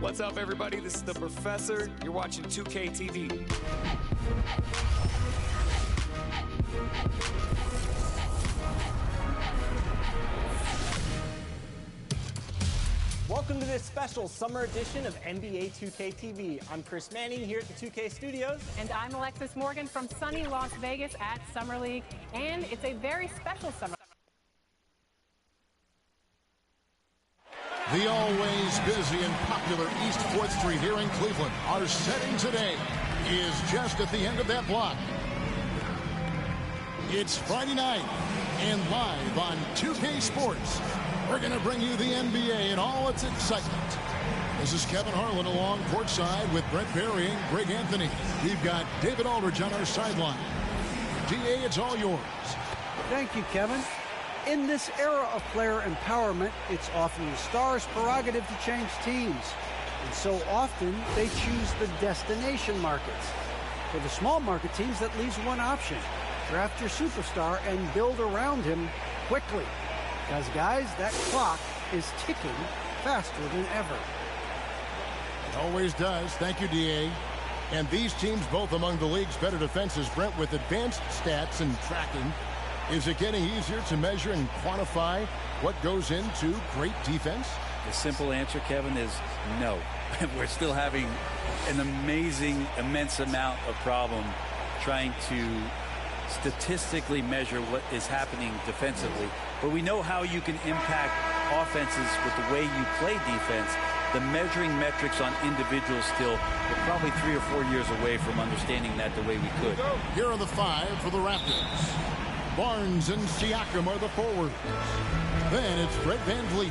What's up, everybody? This is the Professor. You're watching 2K TV. Welcome to this special summer edition of NBA 2K TV. I'm Chris Manning here at the 2K Studios. And I'm Alexis Morgan from sunny Las Vegas at Summer League. And it's a very special summer. The always busy and popular East 4th Street here in Cleveland. Our setting today is just at the end of that block. It's Friday night, and live on 2K Sports, we're going to bring you the NBA and all its excitement. This is Kevin Harlan along courtside with Brent Barry and Greg Anthony. We've got David Aldridge on our sideline. DA, it's all yours. Thank you, Kevin. In this era of player empowerment, it's often the stars' prerogative to change teams. And so often, they choose the destination markets. For the small market teams, that leaves one option. Draft your superstar and build around him quickly. Because, guys, that clock is ticking faster than ever. It always does. Thank you, DA. And these teams, both among the league's better defenses, Brent, with advanced stats and tracking, is it getting easier to measure and quantify what goes into great defense? The simple answer, Kevin, is no. We're still having an amazing, immense amount of problem trying to statistically measure what is happening defensively. But we know how you can impact offenses with the way you play defense. The measuring metrics on individuals still, we're probably 3 or 4 years away from understanding that the way we could. Here are the 5 for the Raptors. Barnes and Siakam are the forwards. Then it's Fred VanVleet.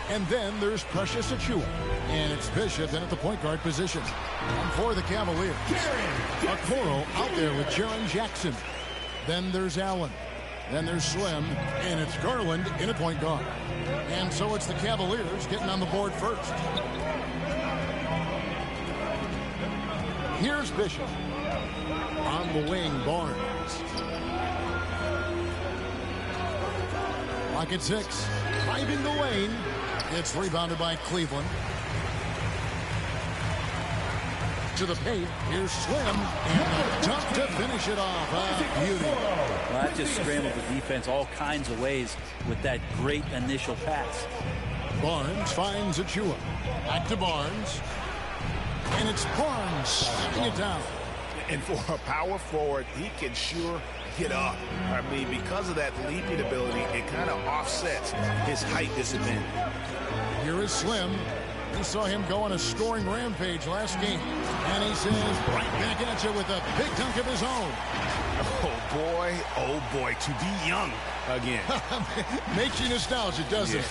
And then there's Precious Achiuwa. And it's Bishop in at the point guard position. And for the Cavaliers, Okoro out there with Jaren Jackson. Then there's Allen. Then there's Slim. And it's Garland in at point guard. And so it's the Cavaliers getting on the board first. Here's Bishop. On the wing, Barnes. Clock at 6. Driving the lane. It's rebounded by Cleveland. To the paint. Here's Slim. And a dunk to finish it off. Beauty. Well, that just scrambled the defense all kinds of ways with that great initial pass. Barnes finds Achiuwa. Back to Barnes. And it's Barnes slapping it down. And for a power forward, he can sure get up. I mean, because of that leaping ability, it kind of offsets his height disadvantage. Here is Slim. We saw him go on a scoring rampage last game. And he says, right back at you with a big dunk of his own. Oh boy, to be young again. Makes you nostalgic, doesn't it?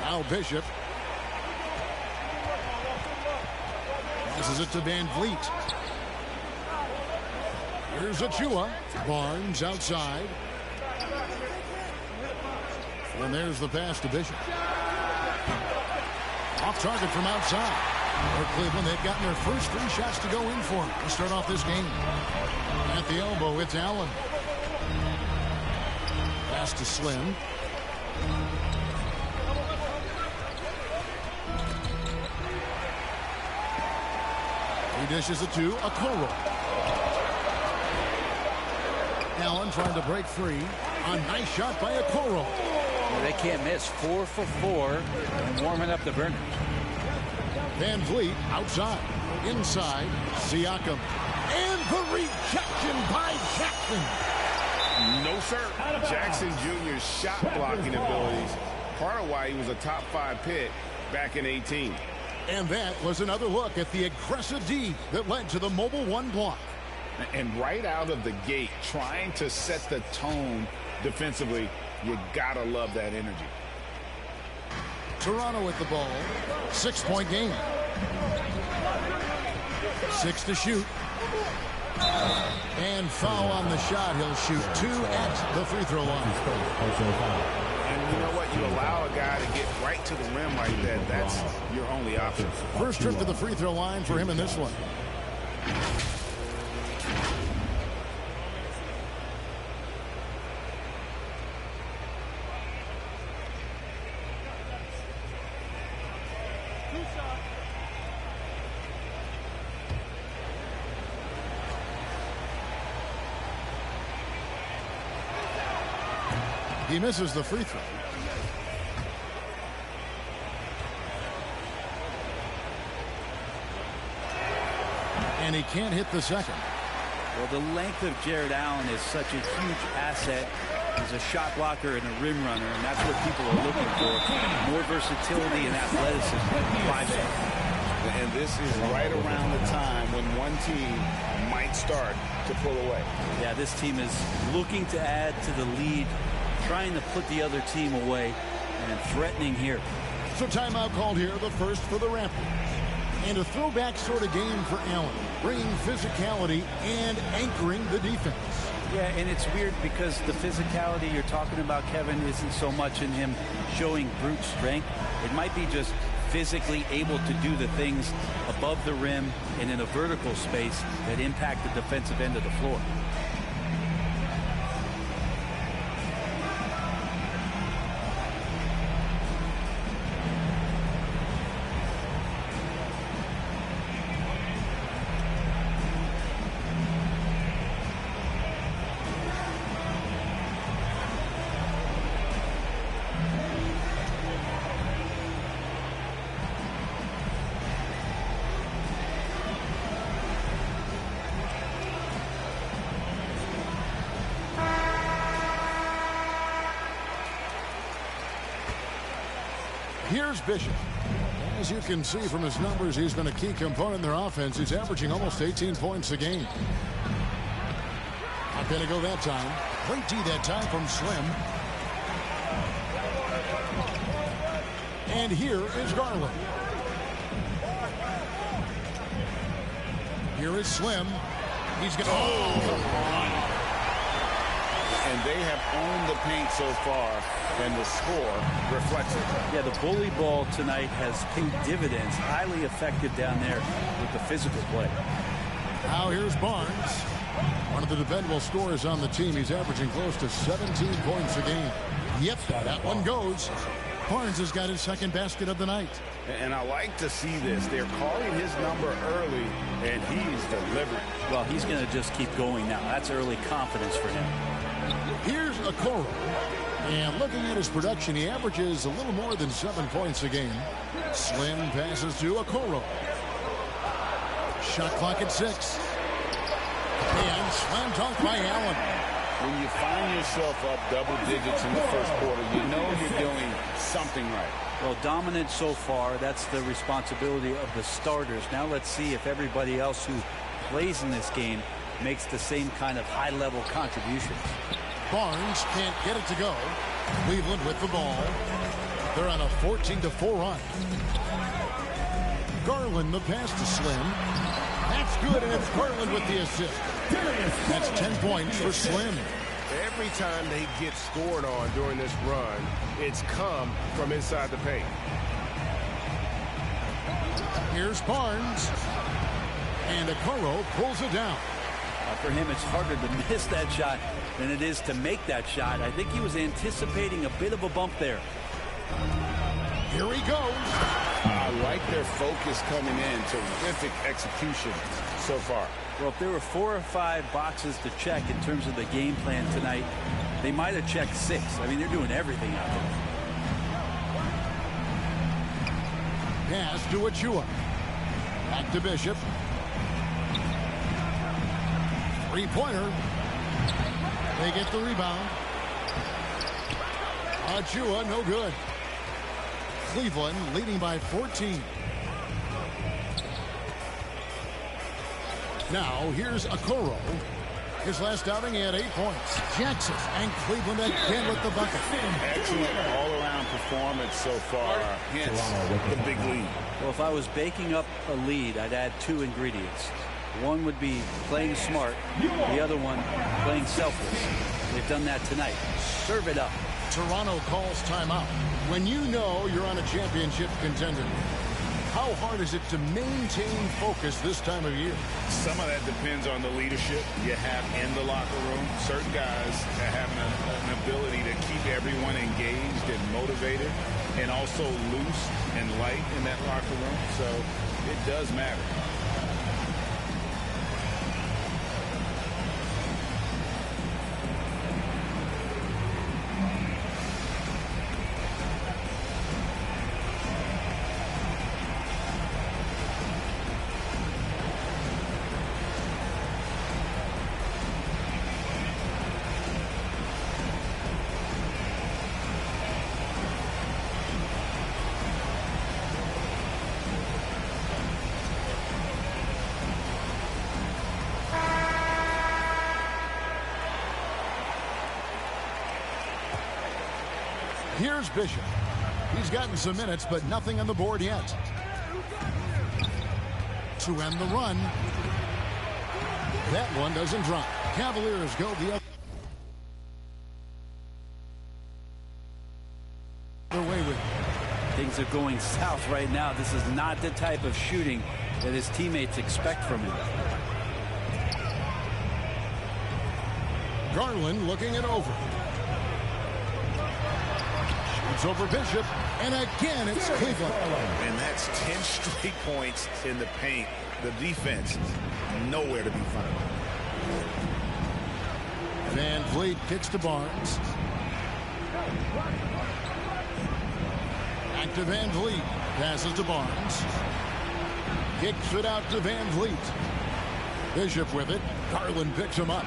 Now Bishop. Passes it to VanVleet. Here's Achiuwa. Barnes outside. And there's the pass to Bishop. Off target from outside. For Cleveland, they've gotten their first 3 shots to go in for to start off this game. At the elbow, it's Allen. Pass to Slim. He dishes it to Okoro. Allen trying to break free. A nice shot by Okoro. Well, they can't miss. 4 for 4. Warming up the burner. VanVleet outside. Inside. Siakam. And the rejection by Jackson. No, sir. Jackson Jr.'s shot blocking abilities. Part of why he was a top 5 pick back in 18. And that was another look at the aggressive D that led to the Mobile 1 block. And right out of the gate, trying to set the tone defensively, you gotta love that energy. Toronto with the ball. 6-point game. 6 to shoot. And foul on the shot. He'll shoot 2 at the free throw line. And you know what? You allow a guy to get right to the rim like that. That's your only option. First trip to the free throw line for him in this one. He misses the free throw. And he can't hit the second. Well, the length of Jared Allen is such a huge asset. He's a shot blocker and a rim runner, and that's what people are looking for. More versatility and athleticism. 5-star. And this is right around the time when one team might start to pull away. Yeah, this team is looking to add to the lead, trying to put the other team away, and threatening here. So timeout called here, the first for the Raptors. And a throwback sort of game for Allen, bringing physicality and anchoring the defense. Yeah, and it's weird because the physicality you're talking about, Kevin, isn't so much in him showing brute strength. It might be just physically able to do the things above the rim and in a vertical space that impact the defensive end of the floor. Here's Bishop. As you can see from his numbers, he's been a key component in their offense. He's averaging almost 18 points a game. Not going to go that time. Great D that time from Slim. And here is Garland. Here is Slim. He's going to... Oh, come on. And they have owned the paint so far, and the score reflects it. Yeah, the bully ball tonight has paid dividends. Highly effective down there with the physical play. Now here's Barnes. One of the dependable scorers on the team. He's averaging close to 17 points a game. Yep, that one goes. Barnes has got his second basket of the night. And I like to see this. They're calling his number early, and he's delivering. Well, he's going to just keep going now. That's early confidence for him. Here's Okoro. And looking at his production, he averages a little more than 7 points a game. Slim passes to Okoro. Shot clock at 6. And slam dunk by Allen. When you find yourself up double digits in the first quarter, you know you're doing something right. Well, dominant so far. That's the responsibility of the starters. Now let's see if everybody else who plays in this game makes the same kind of high-level contributions. Barnes can't get it to go. Cleveland with the ball. They're on a 14-4 run. Garland the pass to Slim. That's good, and it's Garland with the assist. That's 10 points for Slim. Every time they get scored on during this run, it's come from inside the paint. Here's Barnes. And Okoro pulls it down. For him, it's harder to miss that shot than it is to make that shot. I think he was anticipating a bit of a bump there. Here he goes. I like their focus coming in. Terrific execution so far. Well, if there were 4 or 5 boxes to check in terms of the game plan tonight, they might have checked 6. I mean, they're doing everything out there. Pass to Achua. Back to Bishop. Three-pointer. They get the rebound. Achua, no good. Cleveland leading by 14. Now, here's Okoro. His last outing, he had 8 points. Jackson and Cleveland again with the bucket. Excellent all-around performance so far. Hence the big lead. Well, if I was baking up a lead, I'd add 2 ingredients. One would be playing smart. The other one, playing selfless. They've done that tonight. Serve it up. Toronto calls timeout. When you know you're on a championship contender, how hard is it to maintain focus this time of year? Some of that depends on the leadership you have in the locker room. Certain guys have an ability to keep everyone engaged and motivated and also loose and light in that locker room. So it does matter. Here's Bishop. He's gotten some minutes, but nothing on the board yet. To end the run. That one doesn't drop. Cavaliers go the other way with it. Things are going south right now. This is not the type of shooting that his teammates expect from him. Garland looking it over. Shoots over Bishop, and again it's Cleveland. And that's 10 straight points in the paint. The defense nowhere to be found. Van Vliet kicks to Barnes. Back to Van Vliet. Passes to Barnes. Kicks it out to Van Vliet. Bishop with it. Garland picks him up.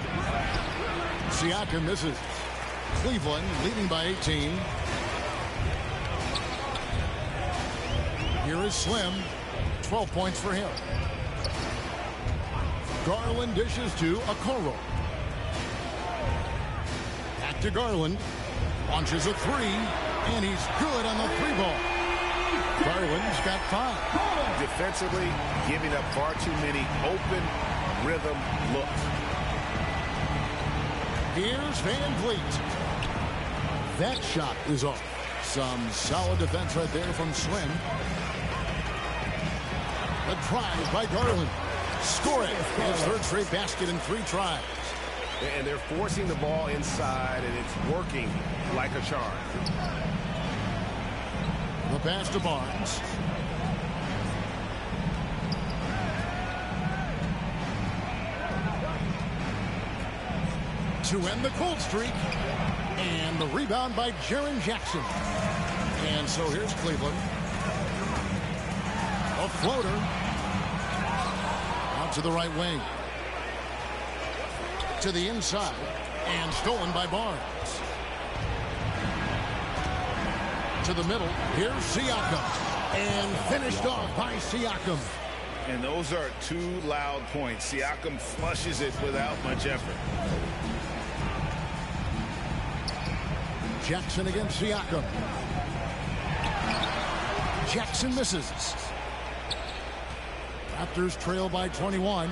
Siakam misses. Cleveland leading by 18. Here is Slim. 12 points for him. Garland dishes to Okoro. Back to Garland. Launches a three, and he's good on the three ball. Garland's got 5. Defensively, giving up far too many open rhythm looks. Here's Van Vliet. That shot is off. Some solid defense right there from Slim. The drive by Garland. Scoring his third straight basket in 3 tries. And they're forcing the ball inside, and it's working like a charm. The pass to Barnes. To end the cold streak. And the rebound by Jaren Jackson. And so here's Cleveland. A floater. Out to the right wing. To the inside. And stolen by Barnes. To the middle. Here's Siakam. And finished off by Siakam. And those are 2 loud points. Siakam flushes it without much effort. Jackson against Siakam. Jackson misses. Raptors trail by 21.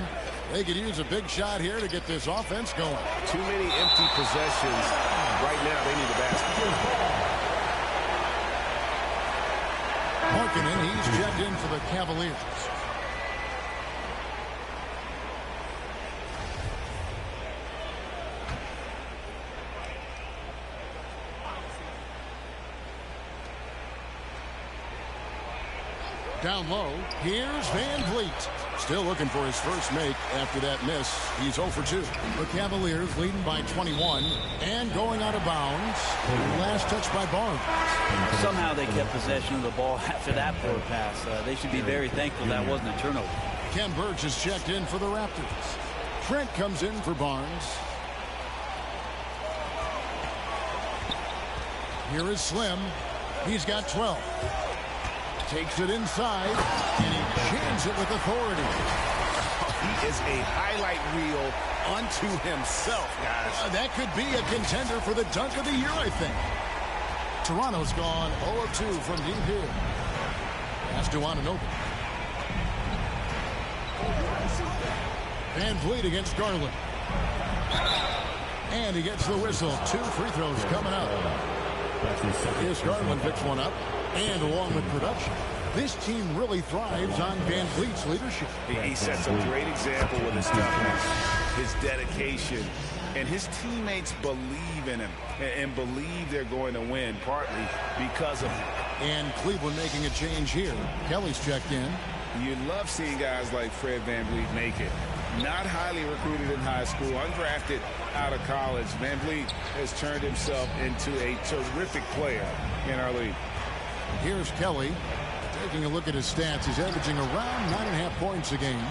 They could use a big shot here to get this offense going. Too many empty possessions. Right now, they need a basket. Markkanen, he's checked in for the Cavaliers. Down low, here's Van Vliet. Still looking for his first make after that miss. He's 0 for 2. The Cavaliers leading by 21 and going out of bounds. Last touch by Barnes. Somehow they kept possession of the ball after that poor pass. They should be very thankful that wasn't a turnover. Ken Burch is checked in for the Raptors. Trent comes in for Barnes. Here is Slim. He's got 12. Takes it inside, and he jams it with authority. He is a highlight reel unto himself, guys. That could be a contender for the dunk of the year, I think. Toronto's gone 0 of 2 from deep here. Pass to Anunoby. Van Vliet against Garland. And he gets the whistle. 2 free throws coming up. Here's Garland picks one up. And along with production, this team really thrives on Van Vliet's leadership. He sets a great example with his toughness, his dedication, and his teammates believe in him and believe they're going to win, partly because of him. And Cleveland making a change here. Kelly's checked in. You love seeing guys like Fred Van Vliet make it. Not highly recruited in high school, undrafted out of college. Van Vliet has turned himself into a terrific player in our league. Here's Kelly. Taking a look at his stats, he's averaging around 9.5 points a game.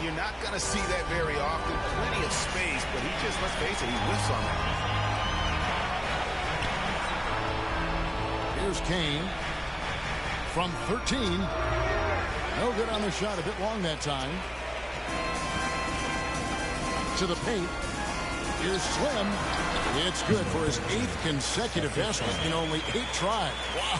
You're not going to see that very often. Plenty of space, but he just, let's face it, he whiffs on that. Here's Kane. From 13. No good on the shot. A bit long that time. To the paint. Here's Slim. It's good for his 8th consecutive basket in only 8 tries. Wow.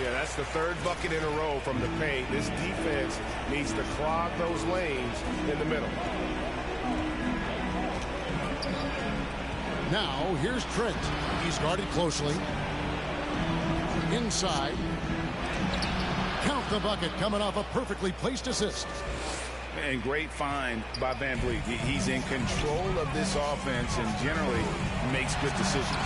Yeah, that's the 3rd bucket in a row from the paint. This defense needs to clog those lanes in the middle. Now, here's Trent. He's guarded closely. Inside. Count the bucket, coming off a perfectly placed assist. And great find by VanVleet. He's in control of this offense and generally makes good decisions.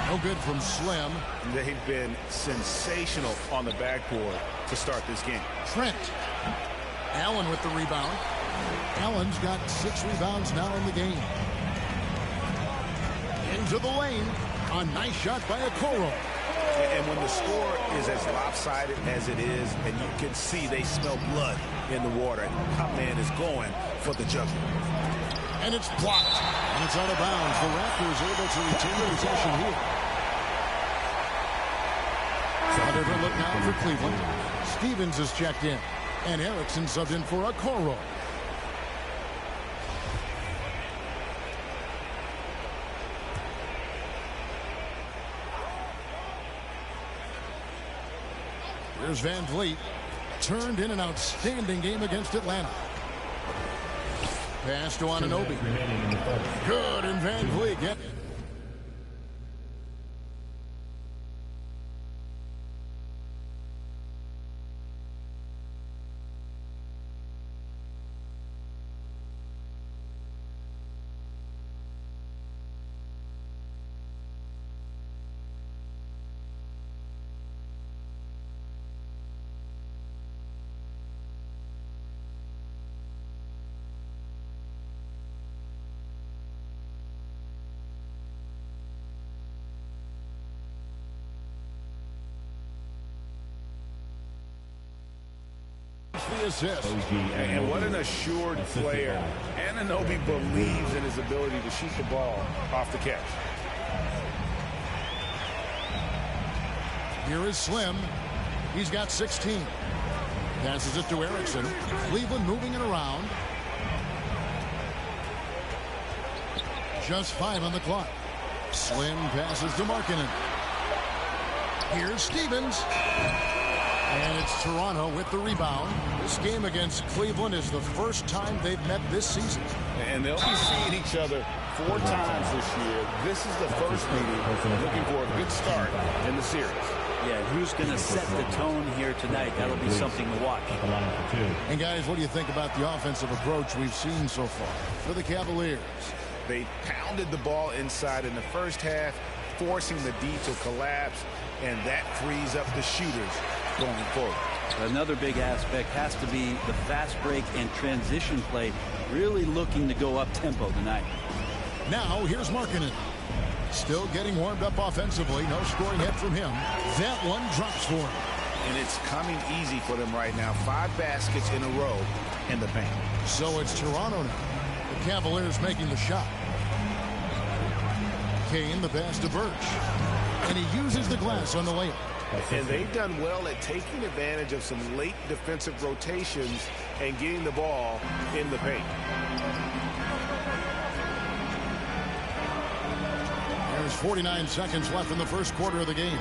No good from Slim. They've been sensational on the backboard to start this game. Trent. Allen with the rebound. Allen's got 6 rebounds now in the game. Into the lane. A nice shot by Okoro. And when the score is as lopsided as it is, and you can see they smell blood in the water, top man is going for the jugular. And it's blocked. And it's out of bounds. The Raptors able to retain possession here. A different look now for Cleveland. Stevens is checked in. And Erickson subbed in for Okoro. Here's VanVleet. Turned in an outstanding game against Atlanta. Pass to Anunoby. Good, and VanVleet get. The assist. And what an assured player. Anunoby believes in his ability to shoot the ball off the catch. Here is Slim. He's got 16. Passes it to Erickson. Cleveland moving it around. Just 5 on the clock. Slim passes to Markkanen. Here's Stevens. And it's Toronto with the rebound. This game against Cleveland is the first time they've met this season. And they'll be seeing each other 4 times this year. This is the first meeting, looking for a good start in the series. Yeah, who's going to set the tone here tonight? That'll be something to watch. And guys, what do you think about the offensive approach we've seen so far for the Cavaliers? They pounded the ball inside in the first half, forcing the D to collapse, and that frees up the shooters going forward. Another big aspect has to be the fast break and transition play, really looking to go up tempo tonight. Now here's Markkanen. Still getting warmed up offensively. No scoring hit from him. That one drops for him. And it's coming easy for them right now. 5 baskets in a row in the paint. So it's Toronto now. The Cavaliers making the shot. Kane the pass to Birch. And he uses the glass on the layup. And they've done well at taking advantage of some late defensive rotations and getting the ball in the paint. There's 49 seconds left in the first quarter of the game.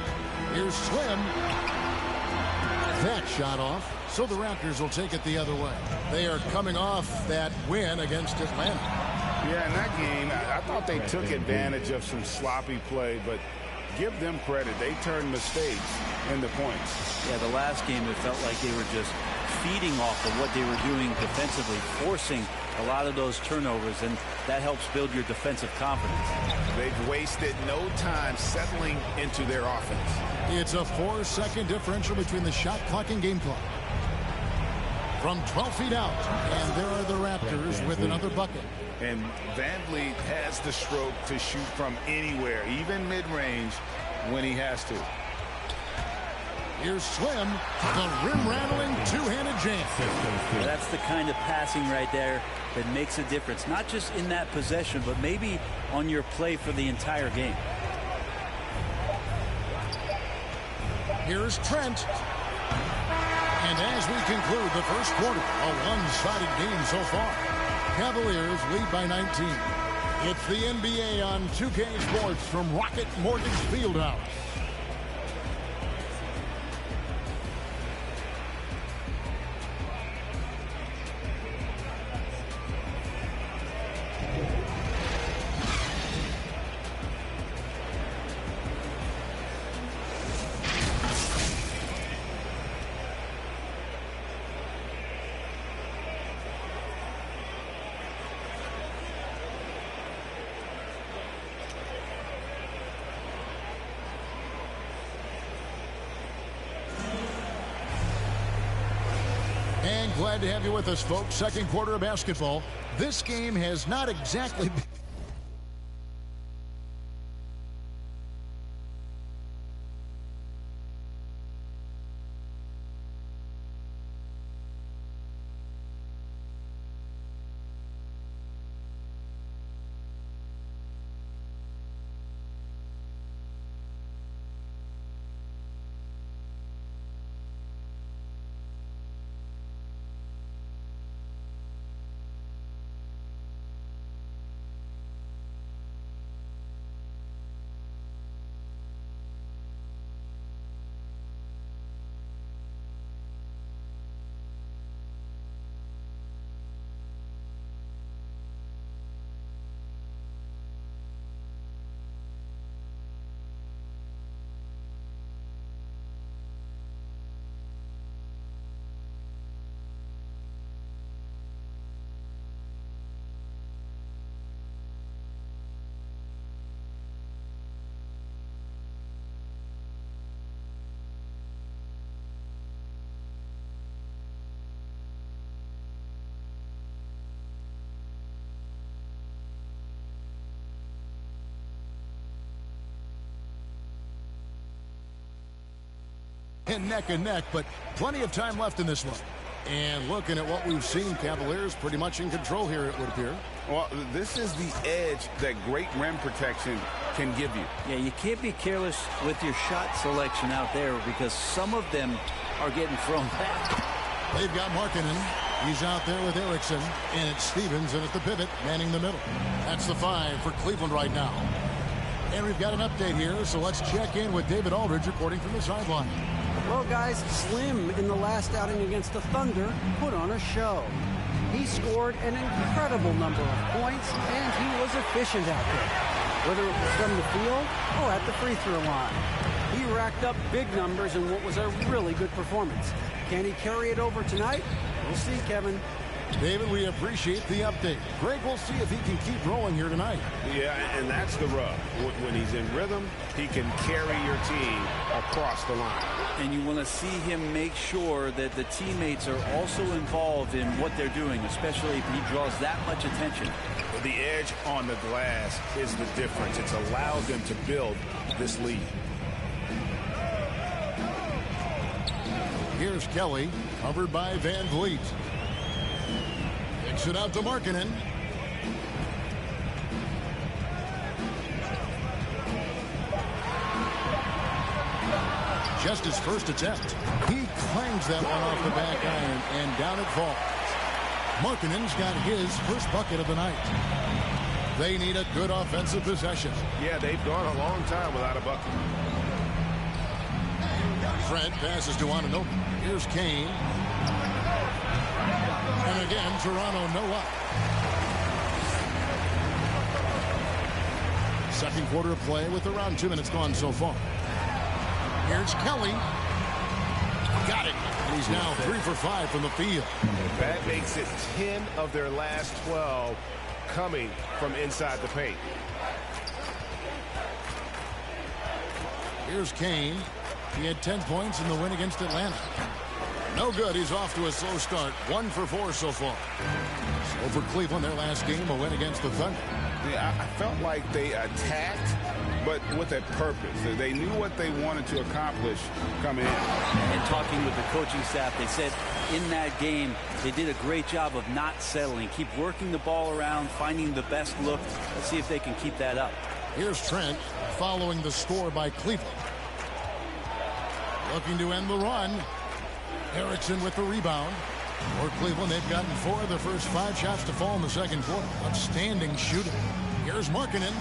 Here's Slim. That shot off. So the Raptors will take it the other way. They are coming off that win against Atlanta. Yeah, in that game, I thought they took advantage of some sloppy play, but give them credit. They turned mistakes into points. Yeah, the last game, it felt like they were just feeding off of what they were doing defensively, forcing a lot of those turnovers, and that helps build your defensive confidence. They've wasted no time settling into their offense. It's a 4-second differential between the shot clock and game clock. From 12 feet out, and there are the Raptors with another bucket. And VanVleet has the stroke to shoot from anywhere, even mid-range, when he has to. Here's Slim, the rim-rattling two-handed jam. That's the kind of passing right there that makes a difference, not just in that possession, but maybe on your play for the entire game. Here's Trent. And as we conclude the first quarter, a one-sided game so far. Cavaliers lead by 19. It's the NBA on 2K Sports from Rocket Mortgage Fieldhouse. And glad to have you with us, folks. Second quarter of basketball. This game has not exactly been... neck and neck, but plenty of time left in this one. And looking at what we've seen, Cavaliers pretty much in control here, it would appear. Well, this is the edge that great rim protection can give you. Yeah, you can't be careless with your shot selection out there because some of them are getting thrown back. They've got Markkanen. He's out there with Erickson, and it's Stevens, and at the pivot, manning the middle. That's the 5 for Cleveland right now. And we've got an update here, so let's check in with David Aldridge reporting from the sideline. Well, guys, Slim in the last outing against the Thunder put on a show. He scored an incredible number of points, and he was efficient out there, whether it was from the field or at the free throw line. He racked up big numbers in what was a really good performance. Can he carry it over tonight? We'll see, Kevin. David, we appreciate the update. Greg, we'll see if he can keep rolling here tonight. Yeah, and that's the rub. When he's in rhythm, he can carry your team across the line. And you want to see him make sure that the teammates are also involved in what they're doing, especially if he draws that much attention. The edge on the glass is the difference. It's allowed them to build this lead. Here's Kelly, covered by Van Vliet. Kicks it out to Markkanen. Just his first attempt. He clangs that one off the back iron, and down it falls. Markkanen's got his first bucket of the night. They need a good offensive possession. Yeah, they've gone a long time without a bucket. Fred passes to Anunoby. Here's Kane. And again, Toronto no up. Second quarter of play with around 2 minutes gone so far. Here's Kelly. Got it. And he's now 3 for 5 from the field. That makes it 10 of their last 12 coming from inside the paint. Here's Kane. He had 10 points in the win against Atlanta. No good. He's off to a slow start. 1 for 4 so far. So for Cleveland, their last game, a win against the Thunder. Yeah, I felt like they attacked, but with a purpose. They knew what they wanted to accomplish coming in. And talking with the coaching staff, they said in that game, they did a great job of not settling. Keep working the ball around, finding the best look. Let's see if they can keep that up. Here's Trent following the score by Cleveland. Looking to end the run. Erickson with the rebound. For Cleveland, they've gotten 4 of their first 5 shots to fall in the second quarter. Outstanding shooting. Here's Markkanen.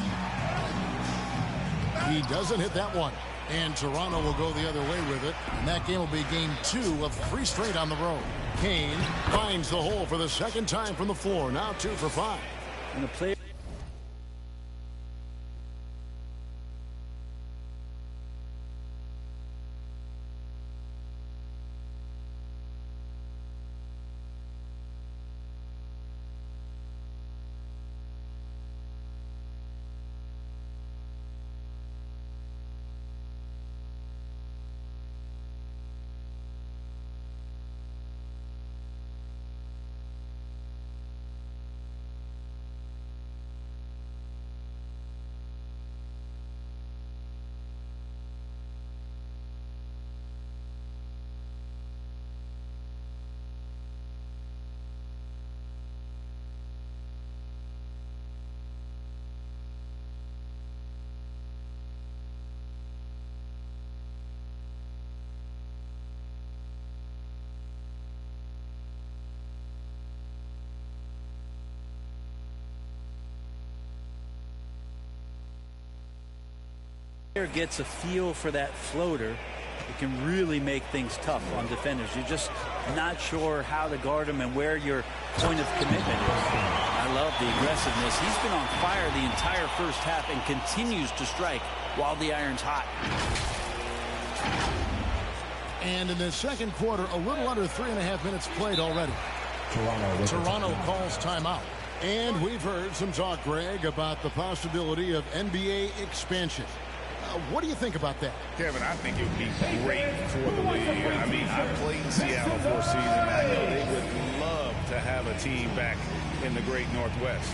He doesn't hit that one. And Toronto will go the other way with it. And that game will be game 2 of 3 straight on the road. Kane finds the hole for the second time from the floor. Now 2 for 5. And the player gets a feel for that floater, it can really make things tough on defenders. You're just not sure how to guard him and where your point of commitment is. I love the aggressiveness. He's been on fire the entire first half and continues to strike while the iron's hot. And in the second quarter, a little under 3.5 minutes played already. Toronto calls timeout. And we've heard some talk, Greg, about the possibility of NBA expansion. What do you think about that? Kevin, I think it would be great for the league. I mean, I played in Seattle for a season. I know they would love to have a team back in the great Northwest.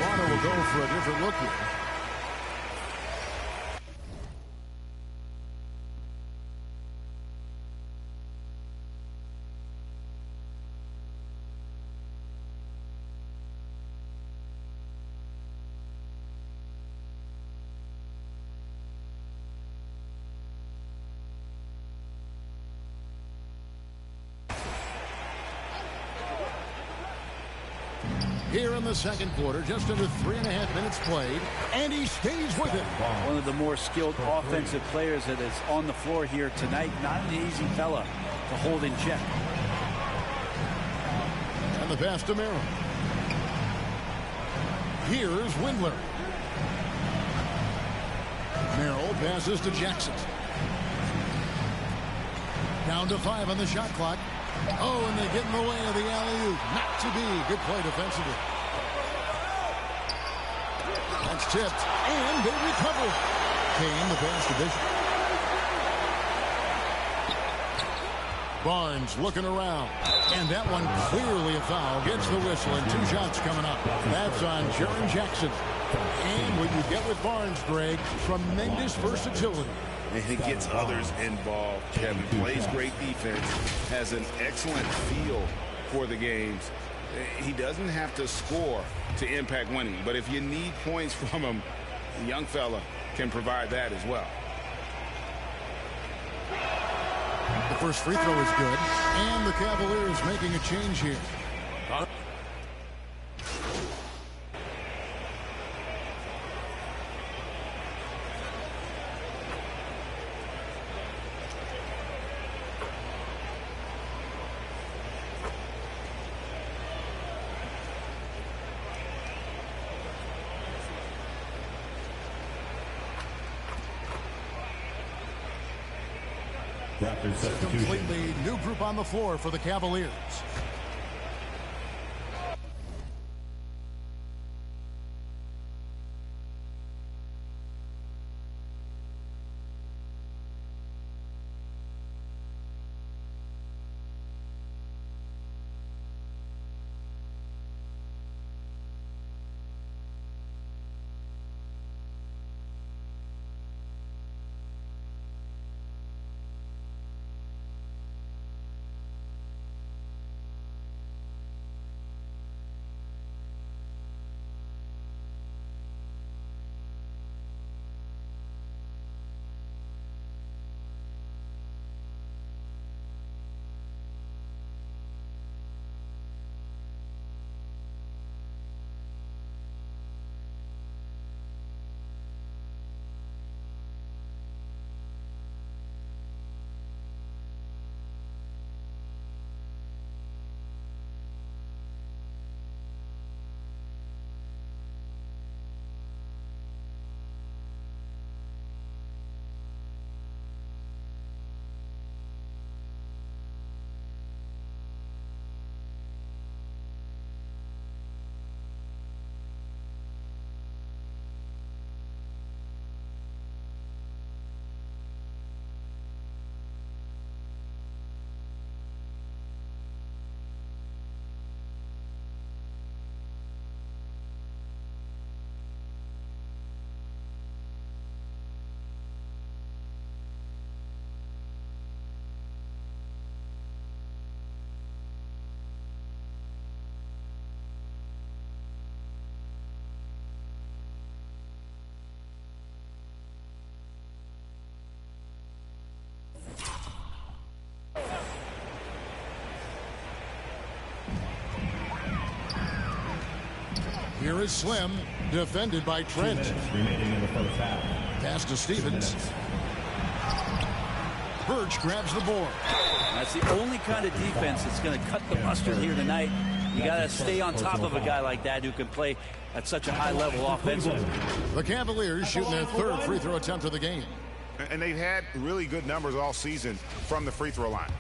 Toronto will go for a different look here. Here in the second quarter, just under 3.5 minutes played, and he stays with it. One of the more skilled offensive players that is on the floor here tonight. Not an easy fella to hold in check. And the pass to Merrill. Here's Windler. Merrill passes to Jackson. Down to 5 on the shot clock. Oh, and they get in the way of the alley-oop. Not to be. Good play defensively. That's tipped, and they recover. Kane, the pass to Bishop. Barnes looking around. And that one clearly a foul. Gets the whistle, and 2 shots coming up. That's on Jaren Jackson. And what you get with Barnes, Greg, tremendous versatility. And he gets others involved. Kevin plays great defense, has an excellent feel for the games. He doesn't have to score to impact winning, but if you need points from him, the young fella can provide that as well. The first free throw is good, and the Cavaliers making a change here. A completely new group on the floor for the Cavaliers. Here is Slim, defended by Trent. Remaining in the first half. Pass to Stevens. Birch grabs the board. That's the only kind of defense that's going to cut the mustard here tonight. You got to stay on top of a guy like that who can play at such a high level offensively. The Cavaliers shooting their 3rd free throw attempt of the game. And they've had really good numbers all season from the free throw line.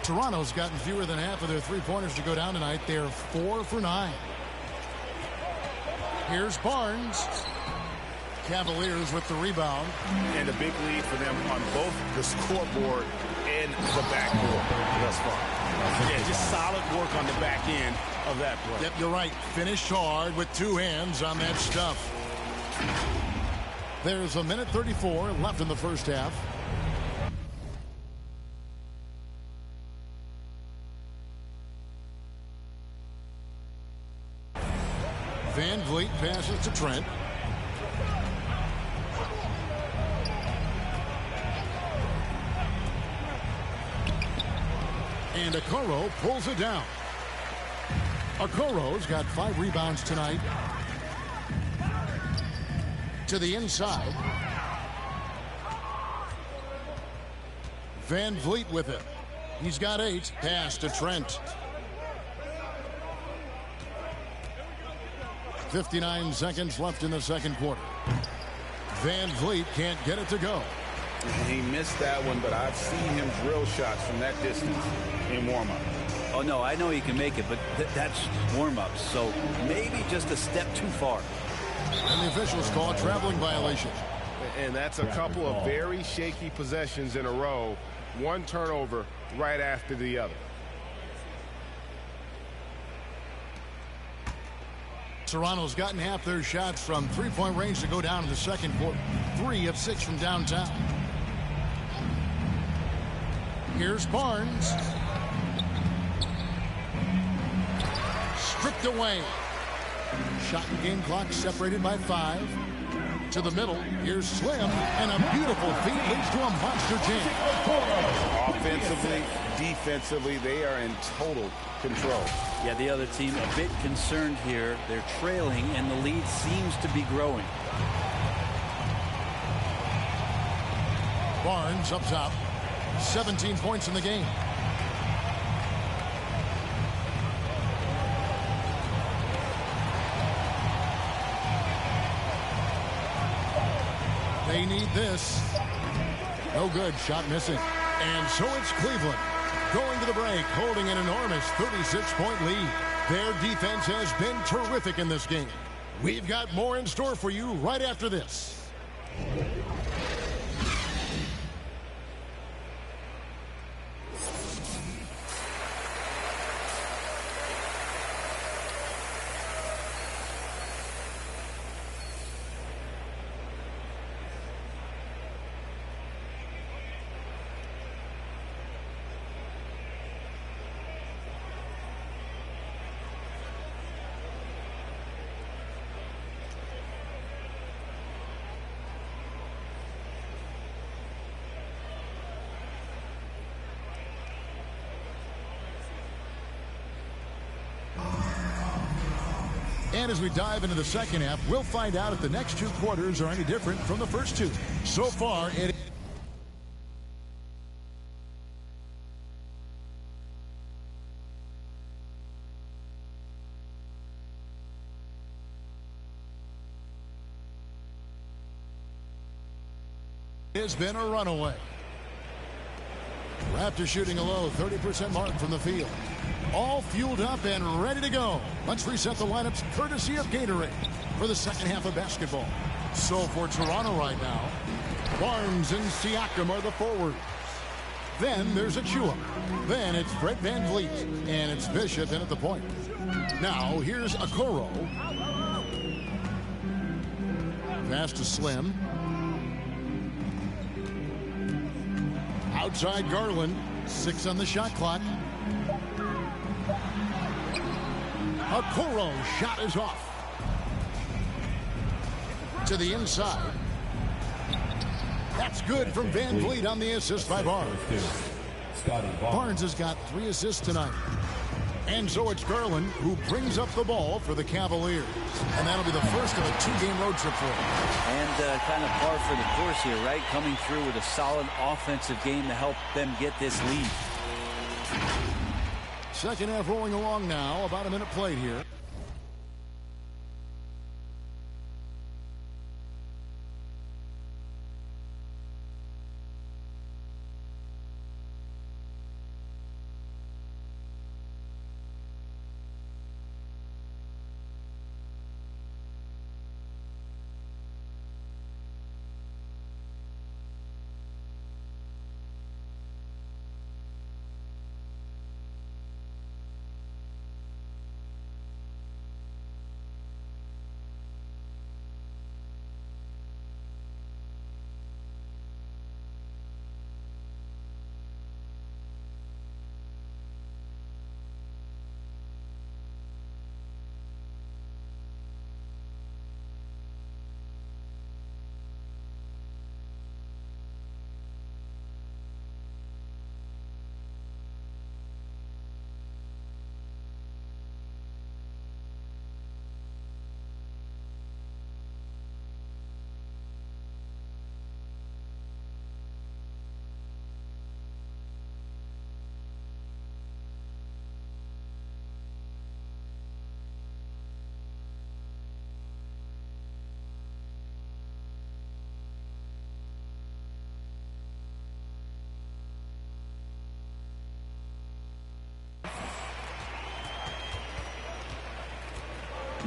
Toronto's gotten fewer than half of their three-pointers to go down tonight. They're 4 for 9. Here's Barnes. Cavaliers with the rebound. And a big lead for them on both the scoreboard and the backboard thus far. Yeah, just solid work on the back end of that play. Yep, you're right. Finished hard with two hands on that stuff. There's a minute 34 left in the first half. Van Vliet passes to Trent. And Okoro pulls it down. Okoro's got 5 rebounds tonight. To the inside. Van Vliet with it. He's got 8. Pass to Trent. 59 seconds left in the second quarter. Van Vliet can't get it to go. He missed that one, but I've seen him drill shots from that distance in warm-up. Oh, no, I know he can make it, but that's warm-ups, so maybe just a step too far. And the officials call a traveling violation. And that's a couple of very shaky possessions in a row. One turnover right after the other. Toronto's gotten half their shots from three-point range to go down in the second quarter. 3 of 6 from downtown. Here's Barnes. Stripped away. Shot and game clock separated by 5. To the middle. Here's Slim. And a beautiful feed leads to a monster jam. Offensively, defensively, they are in total control. Yeah, the other team a bit concerned here. They're trailing, and the lead seems to be growing. Barnes up top. 17 points in the game. They need this. No good. Shot missing. And so it's Cleveland going to the break, holding an enormous 36-point lead. Their defense has been terrific in this game. We've got more in store for you right after this. And as we dive into the second half, we'll find out if the next 2 quarters are any different from the first 2. So far, it has been a runaway. Raptors shooting a low 30% mark from the field. All fueled up and ready to go. Let's reset the lineups courtesy of Gatorade for the second half of basketball. So for Toronto right now, Barnes and Siakam are the forwards. Then there's Achua. Then it's Fred VanVleet. And it's Bishop in at the point. Now here's Okoro. Pass to Slim. Outside Garland. 6 on the shot clock. Okoro shot is off. To the inside. That's good from VanVleet on the assist by Barnes. Barnes has got 3 assists tonight. And so it's Garland who brings up the ball for the Cavaliers. And that'll be the first of a 2-game road trip for him. And kind of par for the course here, right? Coming through with a solid offensive game to help them get this lead. Second half rolling along now. About a minute played here.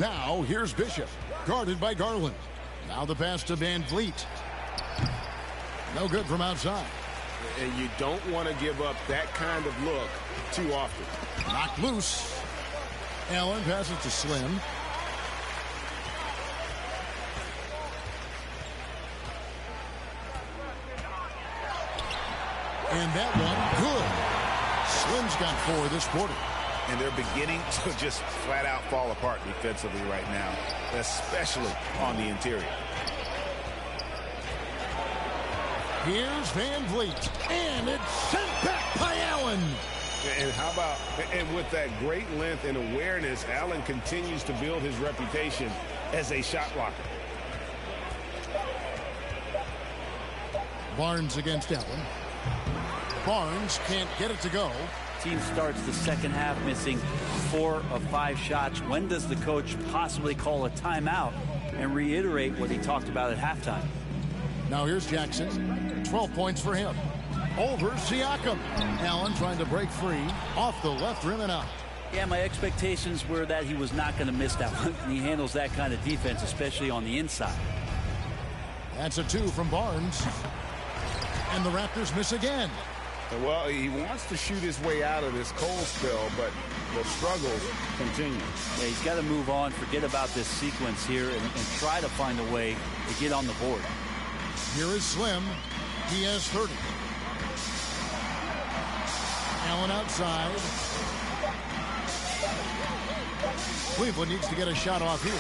Now here's Bishop, guarded by Garland. Now the pass to Van Vliet. No good from outside. And you don't want to give up that kind of look too often. Knocked loose. Allen passes to Slim. And that one, good. Slim's got 4 this quarter. And they're beginning to just flat out fall apart defensively right now, especially on the interior. Here's Van Vliet, and it's sent back by Allen. And how about, and with that great length and awareness, Allen continues to build his reputation as a shot blocker. Barnes against Allen. Barnes can't get it to go. Team starts the second half missing 4 of 5 shots. When does the coach possibly call a timeout and reiterate what he talked about at halftime? Now here's Jackson. 12 points for him. Over Siakam. Allen trying to break free. Off the left rim and out. Yeah, my expectations were that he was not going to miss that one. He handles that kind of defense, especially on the inside. That's a 2 from Barnes. And the Raptors miss again. Well, he wants to shoot his way out of this cold spell, but the struggles continue. Yeah, he's got to move on, forget about this sequence here, and try to find a way to get on the board. Here is Slim. He has 30. Allen outside. Cleveland needs to get a shot off here.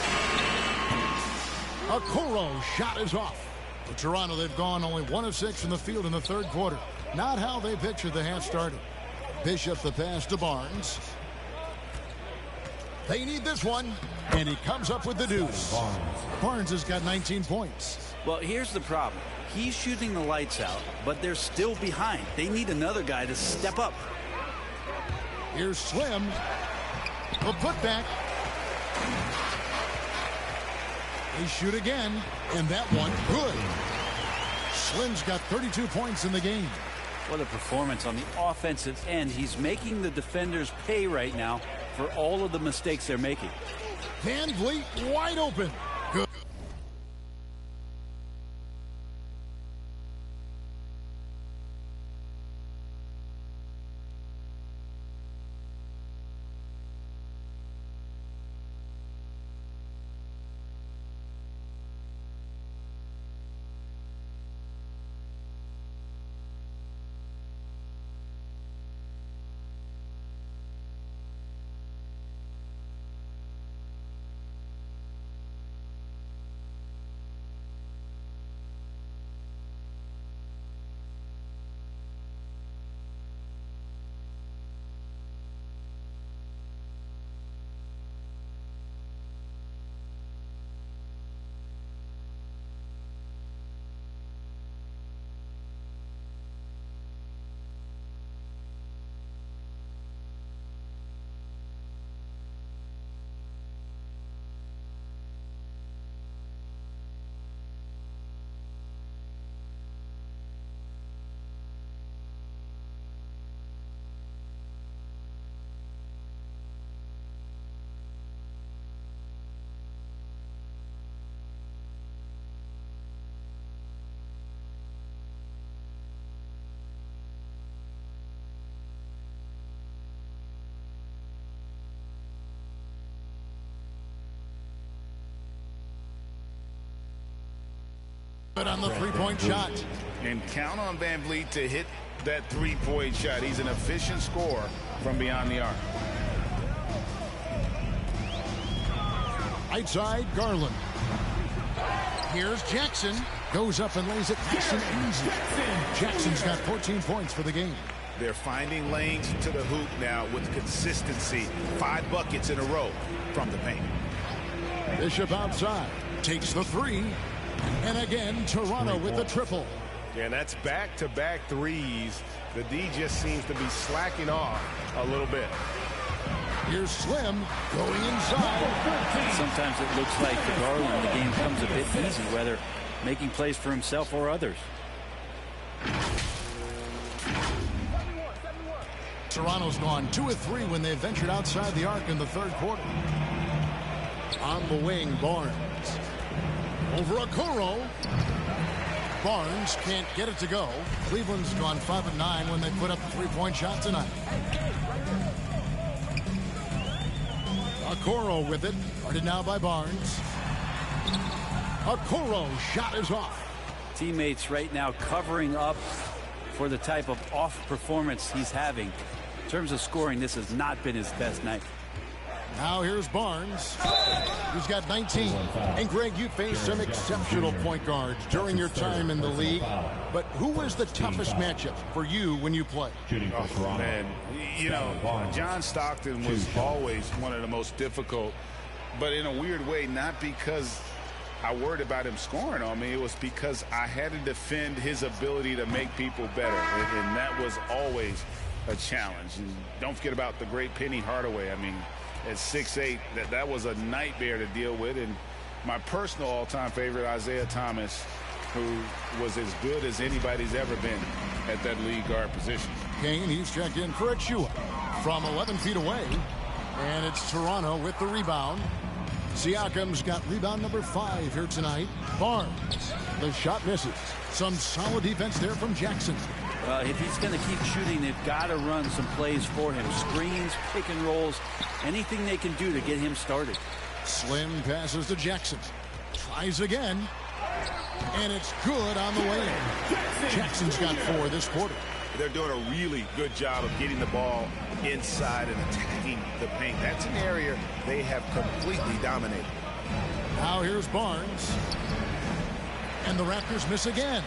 Okoro shot is off. For Toronto, they've gone only 1 of 6 from the field in the third quarter. Not how they pictured the half started. Bishop the pass to Barnes. They need this one. And he comes up with the deuce. Barnes has got 19 points. Well, here's the problem. He's shooting the lights out, but they're still behind. They need another guy to step up. Here's Slim. The putback. They shoot again. And that one, good. Slim's got 32 points in the game. What a performance on the offensive end. He's making the defenders pay right now for all of the mistakes they're making. Van Vliet wide open. Good. On the three-point shot. And count on Van Vliet to hit that three-point shot. He's an efficient scorer from beyond the arc. Right side, Garland. Here's Jackson. Goes up and lays it nice and easy. Jackson's got 14 points for the game. They're finding lanes to the hoop now with consistency. 5 buckets in a row from the paint. Bishop outside. Takes the 3. And again, Toronto with the triple. Yeah, and that's back-to-back threes. The D just seems to be slacking off a little bit. Here's Slim going inside. Sometimes it looks like for Garland, the game comes a bit easy, whether making plays for himself or others. Toronto's gone 2 of 3 when they ventured outside the arc in the third quarter. On the wing, Barnes. Over Okoro. Barnes can't get it to go. Cleveland's gone 5 of 9 when they put up a three-point shot tonight. Okoro with it. Guarded now by Barnes. Okoro shot is off. Teammates right now covering up for the type of off performance he's having. In terms of scoring, this has not been his best night. Now here's Barnes, who's got 19. And Greg, you faced some exceptional point guards during your time in the league. But who was the toughest matchup for you when you played? Oh, man, you know, John Stockton was always one of the most difficult, but in a weird way, not because I worried about him scoring on me. It was because I had to defend his ability to make people better, and that was always a challenge. And don't forget about the great Penny Hardaway. I mean, at 6'8", that was a nightmare to deal with. And my personal all-time favorite, Isaiah Thomas, who was as good as anybody's ever been at that lead guard position. Kane, he's checked in for Achua from 11 feet away. And it's Toronto with the rebound. Siakam's got rebound number 5 here tonight. Barnes, the shot misses. Some solid defense there from Jackson. If he's going to keep shooting, they've got to run some plays for him. Screens, pick and rolls, anything they can do to get him started. Slim passes to Jackson. Tries again. And it's good on the way. Jackson's got 4 this quarter. They're doing a really good job of getting the ball inside and attacking the paint. That's an area they have completely dominated. Now here's Barnes. And the Raptors miss again.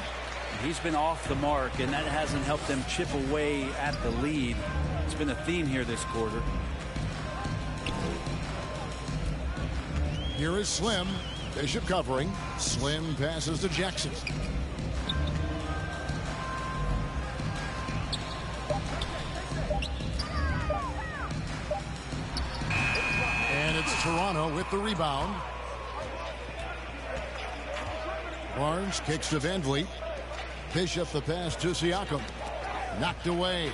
He's been off the mark, and that hasn't helped them chip away at the lead. It's been a theme here this quarter. Here is Slim. Bishop covering. Slim passes to Jackson. And it's Toronto with the rebound. Barnes kicks to Van Vliet. Bishop the pass to Siakam. Knocked away.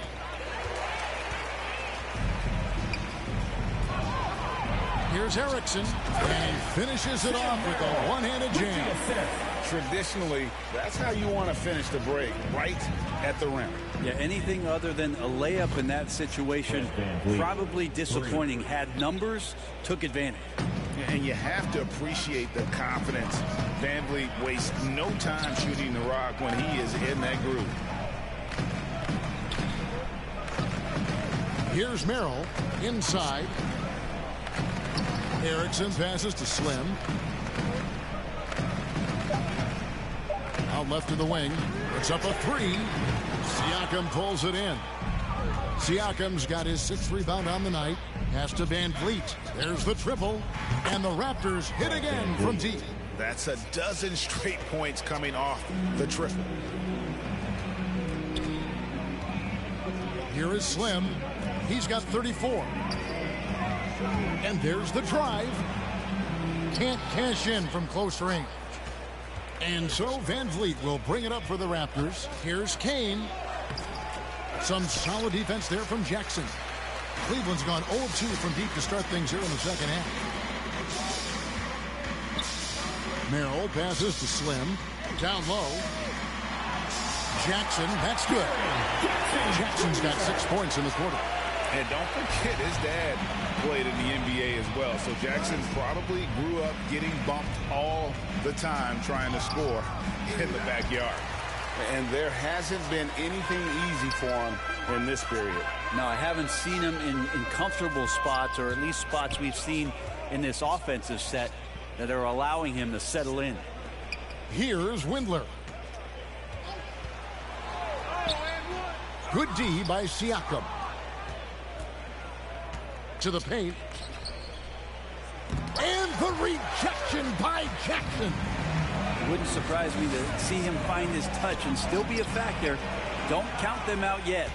Here's Erickson. And he finishes it off with a one-handed jam. Traditionally, that's how you want to finish the break, right at the rim. Yeah, anything other than a layup in that situation, probably disappointing. Had numbers, took advantage. And you have to appreciate the confidence. Van Vliet wastes no time shooting the rock when he is in that groove. Here's Merrill inside. Erickson passes to Slim. Out left of the wing. It's up a 3. Siakam pulls it in. Siakam's got his 6th rebound on the night. Pass to Van Vliet. There's the triple. And the Raptors hit again from deep. That's a dozen straight points coming off the triple. Here is Slim. He's got 34. And there's the drive. Can't cash in from close range. And so Van Vliet will bring it up for the Raptors. Here's Kane. Some solid defense there from Jackson. Cleveland's gone 0-2 from deep to start things here in the second half. Merrill passes to Slim. Down low. Jackson, that's good. Jackson's got 6 points in the quarter. And don't forget, his dad played in the NBA as well. So Jackson probably grew up getting bumped all the time trying to score in the backyard. And there hasn't been anything easy for him in this period. No, I haven't seen him in comfortable spots, or at least spots we've seen in this offensive set that are allowing him to settle in. Here's Windler. Good D by Siakam. To the paint. And the rejection by Jackson. It wouldn't surprise me to see him find his touch and still be a factor. Don't count them out yet.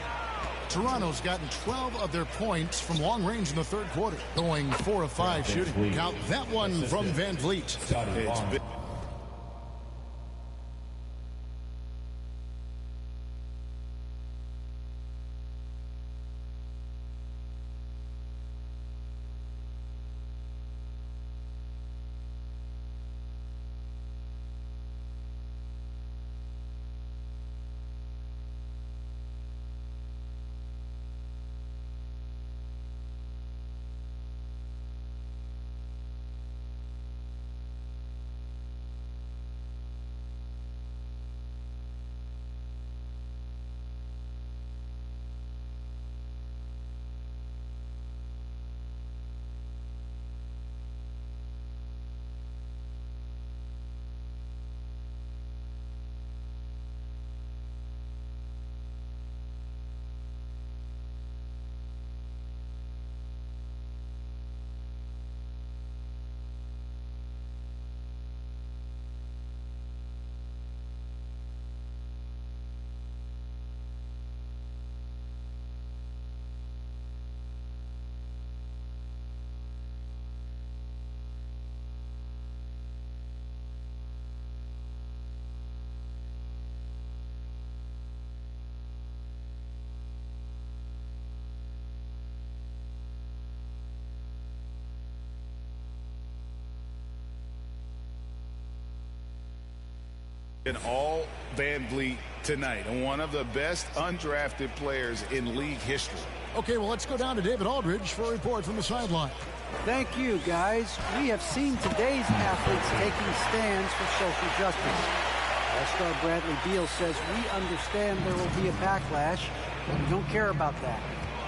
Toronto's gotten 12 of their points from long range in the third quarter, going 4 of 5 shooting. Count that one from Van Vliet. And all Van Vliet tonight, and one of the best undrafted players in league history. Okay, well, let's go down to David Aldridge for a report from the sideline. Thank you, guys. We have seen today's athletes taking stands for social justice. All-star Bradley Beal says, we understand there will be a backlash, but we don't care about that.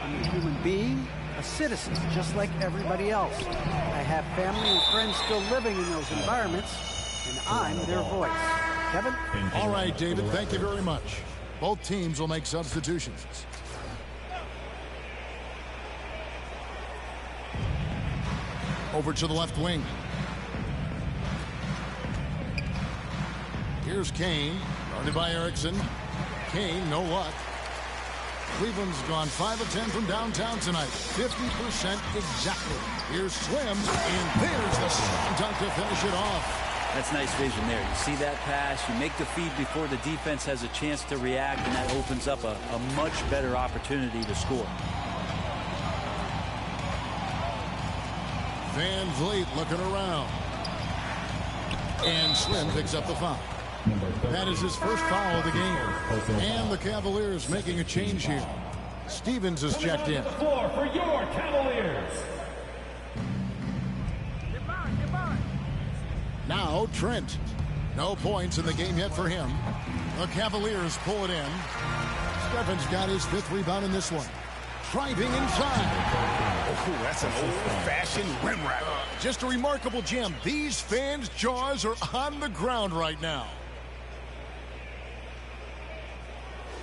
I'm a human being, a citizen, just like everybody else. I have family and friends still living in those environments, and I'm their voice. Kevin? All right, David, thank you very much. Both teams will make substitutions. Over to the left wing. Here's Kane, guarded by Erickson. Kane, no luck. Cleveland's gone 5 of 10 from downtown tonight. 50% exactly. Here's Slim, and there's the slam dunk to finish it off. That's nice vision there. You see that pass, you make the feed before the defense has a chance to react, and that opens up a much better opportunity to score. Van Vliet looking around. And Slim picks up the foul. That is his first foul of the game. And the Cavaliers making a change here. Stevens is checked in. Floor for your Cavaliers. Now Trent. No points in the game yet for him. The Cavaliers pull it in. Stevens got his 5th rebound in this one. Driving inside. Oh, that's an old-fashioned rim wrap. Just a remarkable gem. These fans' jaws are on the ground right now.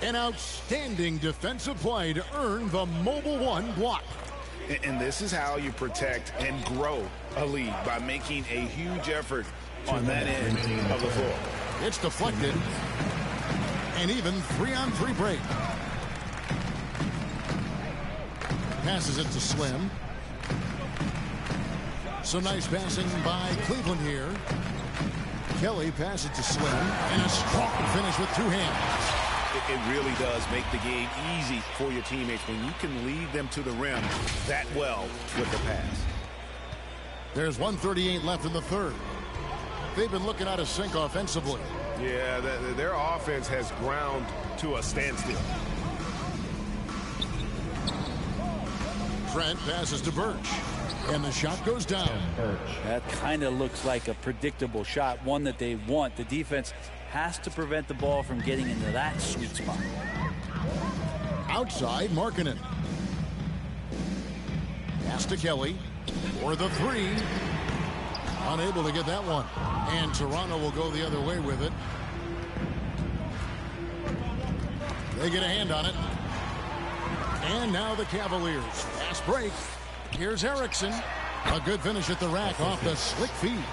An outstanding defensive play to earn the Mobile One block. And this is how you protect and grow a lead, by making a huge effort on that end of the floor. It's deflected. And even 3-on-3 break. Passes it to Slim. So nice passing by Cleveland here. Kelly passes it to Slim. And a strong finish with 2 hands. It really does make the game easy for your teammates when you can lead them to the rim that well with the pass. There's 1:38 left in the third. They've been looking out of sync offensively. Yeah, their offense has ground to a standstill. Trent passes to Birch. And the shot goes down. That kind of looks like a predictable shot, one that they want. The defense has to prevent the ball from getting into that sweet spot. Outside, Markkanen. Pass to Kelly for the 3. Unable to get that one. And Toronto will go the other way with it. They get a hand on it. And now the Cavaliers. Fast break. Here's Erickson. A good finish at the rack off the slick feed.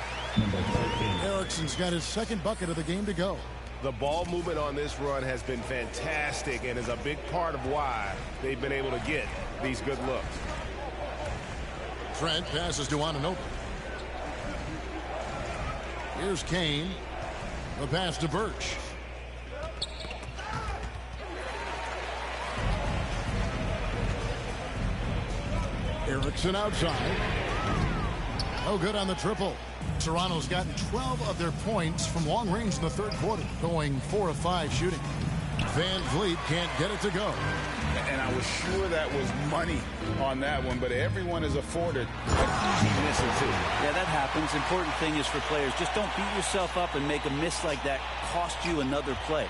Erickson's got his 2nd bucket of the game to go. The ball movement on this run has been fantastic and is a big part of why they've been able to get these good looks. Trent passes to Anunoby. Here's Kane. The pass to Birch. Erickson outside. No good on the triple. Toronto's gotten 12 of their points from long range in the 3rd quarter, going 4 of 5 shooting. Van Vliet can't get it to go. And I was sure that was money on that one, but everyone is afforded an easy miss or 2. Yeah, that happens. Important thing is for players, just don't beat yourself up and make a miss like that cost you another play.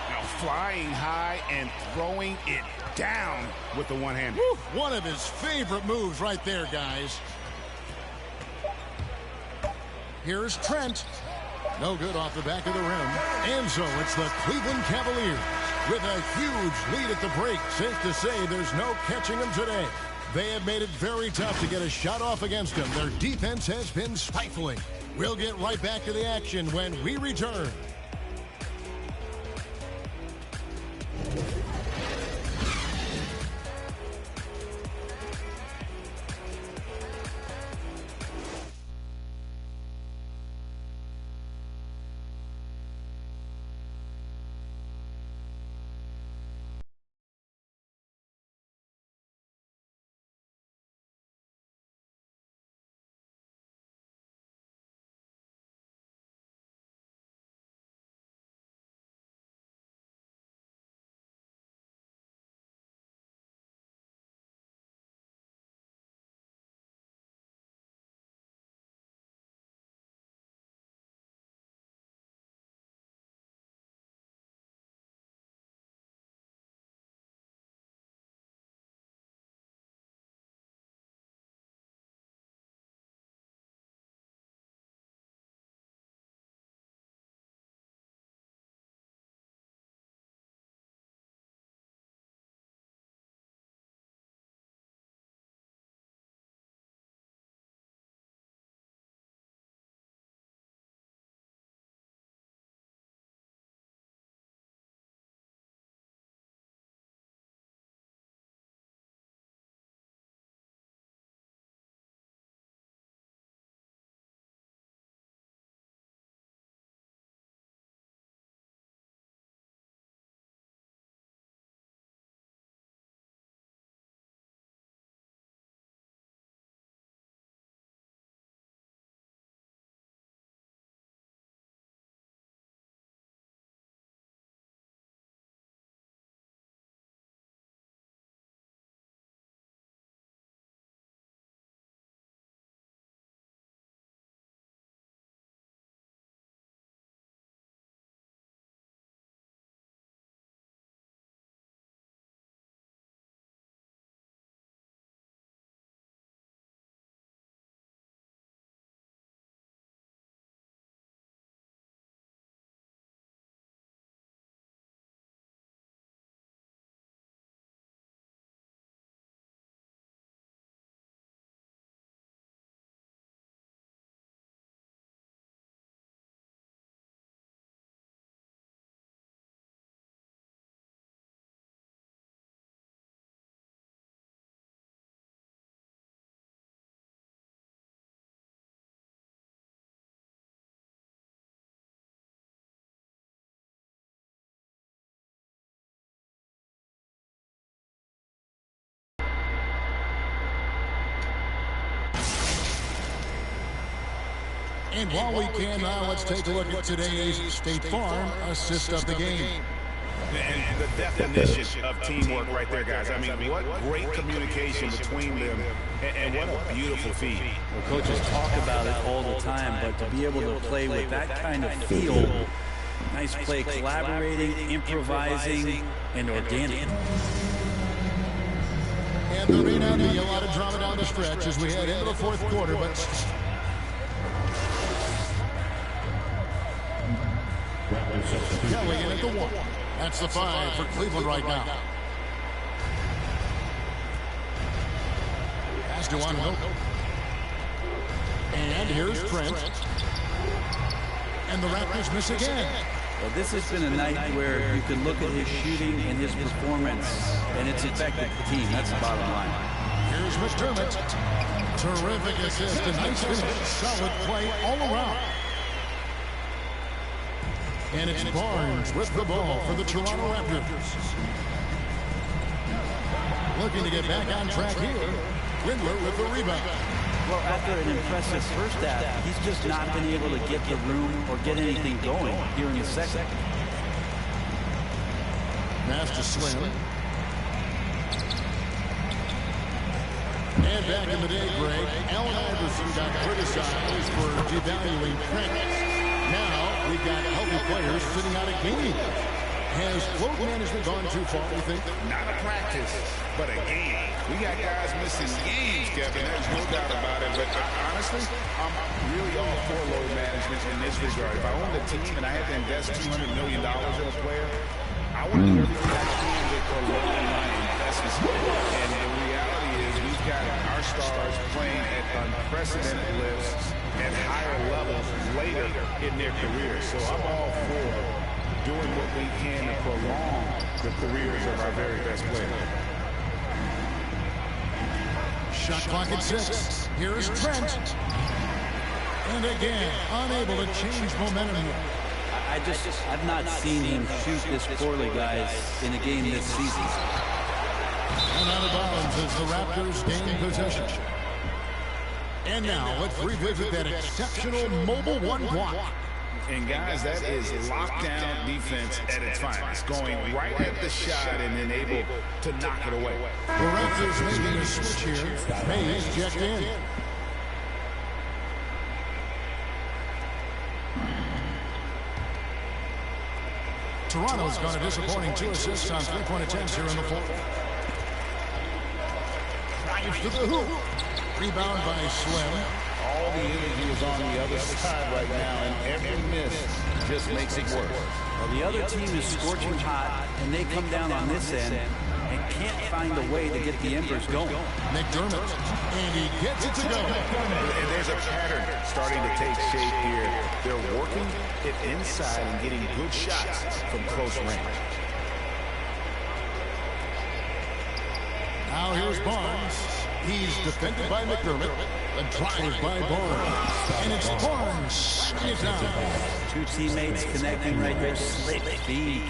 Now flying high and throwing it down with the one-hander. One of his favorite moves right there, guys. Here's Trent. No good off the back of the rim. And so it's the Cleveland Cavaliers with a huge lead at the break. Safe to say there's no catching them today. They have made it very tough to get a shot off against them. Their defense has been stifling. We'll get right back to the action when we return. And while we can now, let's take a look at today's State Farm assist of the game. And the definition of teamwork right there, guys. I mean, what great communication between them, and what a beautiful feed. Well, coaches talk about it all the time, but to be able to play with that kind of feel, nice play, collaborating, improvising, and organic. And there may not be a lot of drama down the stretch as we head into the fourth quarter, but Kelly in at the 1. That's the 5 for Cleveland right now. Pass to Wando. And here's Trent. And the Raptors miss again. Well, this has been a night where you can look at his shooting and his performance, and it's affected the team. That's the bottom line. Here's McDermott. Terrific assist. A nice finish. Solid play all around. And it's Barnes with the ball for the Toronto Raptors. Looking to get back on track here. Rindler with the rebound. Well, after an impressive first half, he's just not been able to get the room or get anything going here in the second. Pass to Slim. And back in the day, Greg, Allen Iverson got criticized for devaluing Trent. Now we've got healthy players sitting out a game. Has load management gone too far, you think? Not a practice, but a game. We got guys missing games, Kevin. There's no doubt about it. But honestly, I'm really all for load management in this regard. If I owned a team and I had to invest $200 million in a player, I want to do everything I can with a low line investments. And the reality is we've got our stars playing at unprecedented lifts at higher levels later in their careers. So I'm all for doing what we can to prolong the careers of our very best players. Shot clock at 6. Here is Trent. And again, unable to change momentum. I've not seen him shoot this poorly, guys, in a game this season. And out of bounds as the Raptors gain possession. And now let's revisit that exceptional mobile one block. And guys, that is lockdown defense at its finest. Going right at the shot and then able to knock it away. The Raptors making a switch here. Mays checked in. Toronto's got a disappointing 2 assists on 3-point attempts here in the fourth. Drives to the hoop. Rebound by Slim. All the energy is on the other side right now, and every miss just makes it worse. Well, the other team is scorching hot, and they come down on this end and can't find a way to get the embers going. McDermott, and he gets it to go. And there's a pattern starting to take shape here. They're working it inside and getting good shots from close range. Now here's Barnes. He's defended by McDermott. The drive by Barnes. And it's Barnes. And it's down. 2 teammates connecting right there. Slick feed.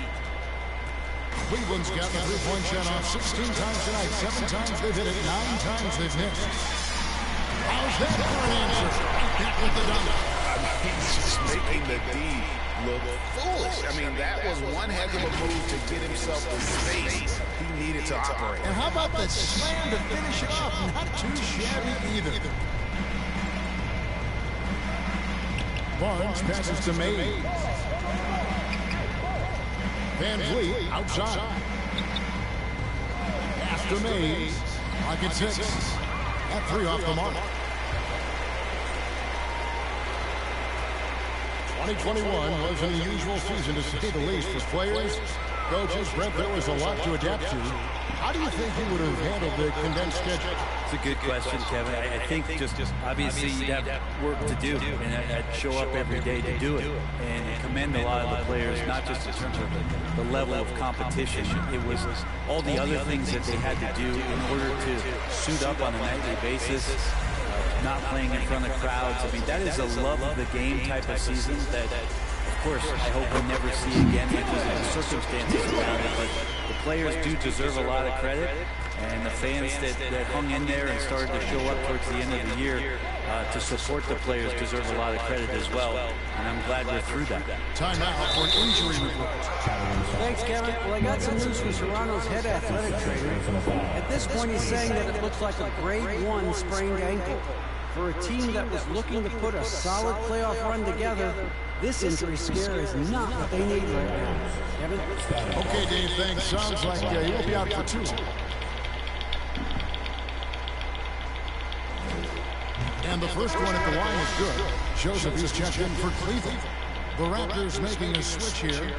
Cleveland's got the 3-point shot off 16 times tonight. 7 times they've hit it. 9 times they've missed. How's that for an answer? Back with the dunk. He's just making the D look foolish. I mean, that was one heck of a move to get himself the space he needed to operate. And how about the slam to finish it off? Not too shabby either. Barnes passes to Mays. Van Vliet outside. Pass to Mays. Clock at 6. That 3 off the mark. 2021 was an unusual season to say the least for players, coaches. Brett, there was a lot to adapt to. How do you think you would have handled the condensed schedule? It's a good question, Kevin. I think just obviously you'd have work to do, and I'd show up every day to do it, and commend a lot of the players, not just in terms of the level of competition. It was all the other things that they had to do in order to suit up on a nightly basis. Not playing in front of crowds. I mean, that is a love of the game type of season that, of course, I hope we'll never see again because of the circumstances around it. But the players do deserve a lot of credit, And the fans that hung in there and started to show up towards the end of the year to support the players deserve a lot of credit as well. And I'm glad we're through that. Time out for an injury report. Thanks, Kevin. Well, I got some news from Toronto's head athletic trainer. At this point, he's saying that it looks like a grade 1 sprained ankle. For a team that was looking to put a solid playoff run together, this injury scare is not what they need right now. Kevin? Okay, Dave, thanks. Sounds like he will be out for 2. And the first one at the line is good. Shows that he's checked in for Cleveland. The Raptors making a switch here.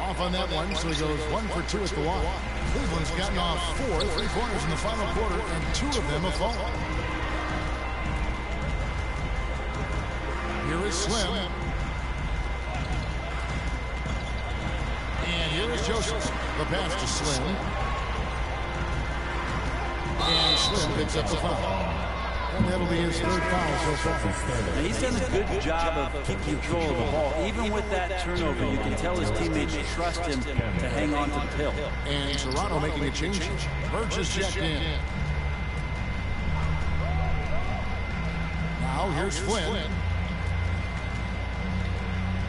Off on that one, so he goes 1 for 2 at the line. Cleveland's gotten off 4 3-pointers in the final quarter, and 2 of them have fallen. Here is Slim. And here is Joseph. The pass to Slim. And Slim picks up the foul. And that'll be his 3rd foul so far. Now, he's done a good job of keeping control of the ball. Even with that turnover, you can tell his teammates trust him to hang on to the pill. And Toronto making a change. Birch is checked in. Now here's Flynn.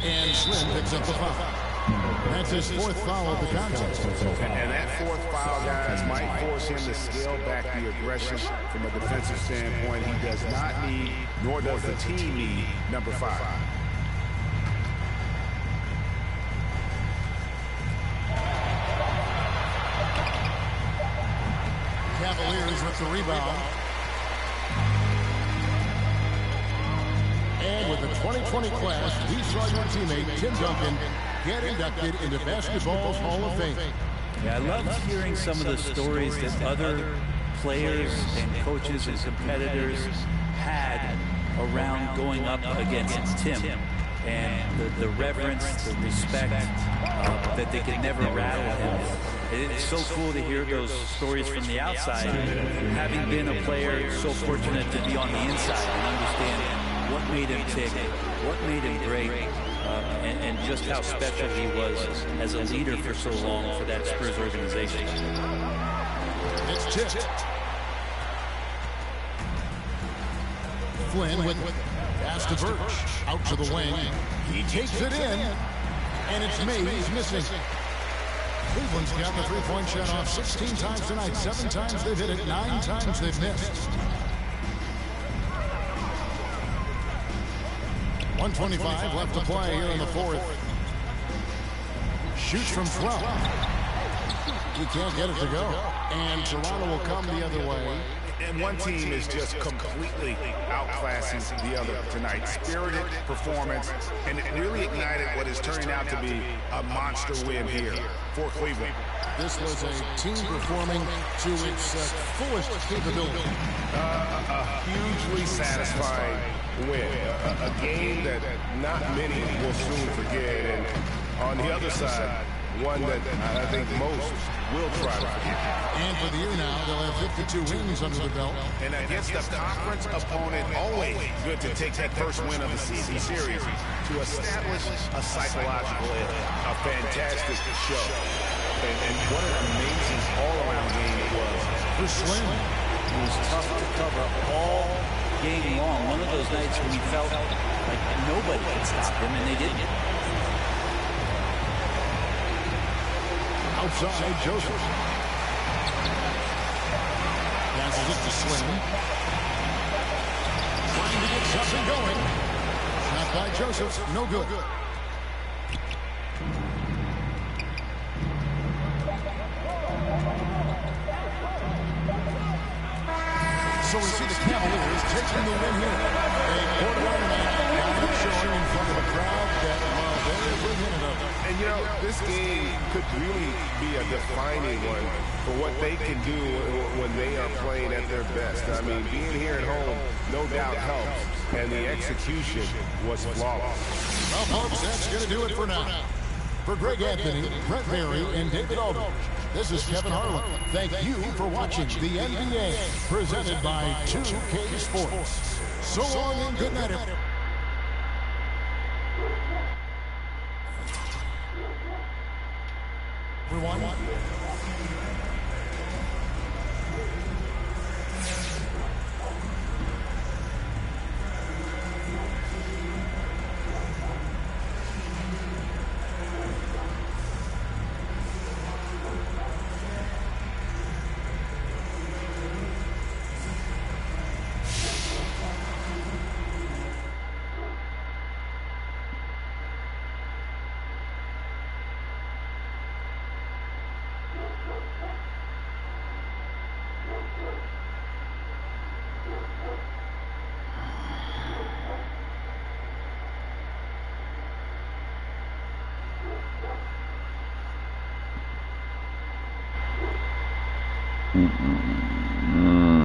And Slim picks up the foul. That's his 4th foul of the contest. And that 4th foul, guys, might force him to scale back the aggression from a defensive standpoint. He does not need, nor does the team need, number 5. Cavaliers with the rebound. And with the 2020 class, we saw your teammate, Tim Duncan, get inducted into basketball's Hall of Fame. Yeah, I love hearing some of the stories that other players and coaches and competitors had around going up against Tim. And the reverence, the respect, that they could never rattle him. It's so cool to hear those stories from the outside, having been a player so fortunate to be on the inside and understand what made him tick, what made him great, and just how special he was as a leader for so long for that Spurs organization. It's tipped. Flynn with pass to Birch. Out to the wing. He takes it in. And it's Mays missing. Cleveland's gotten the 3-point shot off 16 times tonight. 7 times they've hit it. 9 times they've missed. 1:25 left to play here in the 4th. Shoots from 12. He can't get it to go. And Toronto will come the other way. And one team is just completely outclassing the other tonight. Spirited performance, and it really ignited what is turning out to be a monster win here for Cleveland. This was a team performing to its fullest capability. A hugely satisfying win. A game that not many will soon forget. And on the other side, one that I think most will try to forget. And for the year now, they'll have 52 wins under the belt. And against a conference opponent, always good to take that first win of the series to establish a psychological edge. A fantastic show. And what an amazing all-around game it was. For Slim, it was tough to cover all game long. One of those nights when he felt like nobody could stop him, and they didn't. Outside, Joseph. Passes it to Slim. Trying to get something going. Shot by Joseph. No good. So we see the Cavaliers taking the win here. A quarter-hour match showing in front of a crowd that very apprehensive of it. And, you know, this game could really be a defining one for what they can do when they are playing at their best. I mean, being here at home, no doubt helps. And the execution was flawless. Well, folks, that's going to do it for now. For Greg Anthony, Brett Berry, and David Aldridge, this is Kevin Harlan. Thank you for watching the NBA, presented by 2K Sports. So long and good night, everyone. everyone.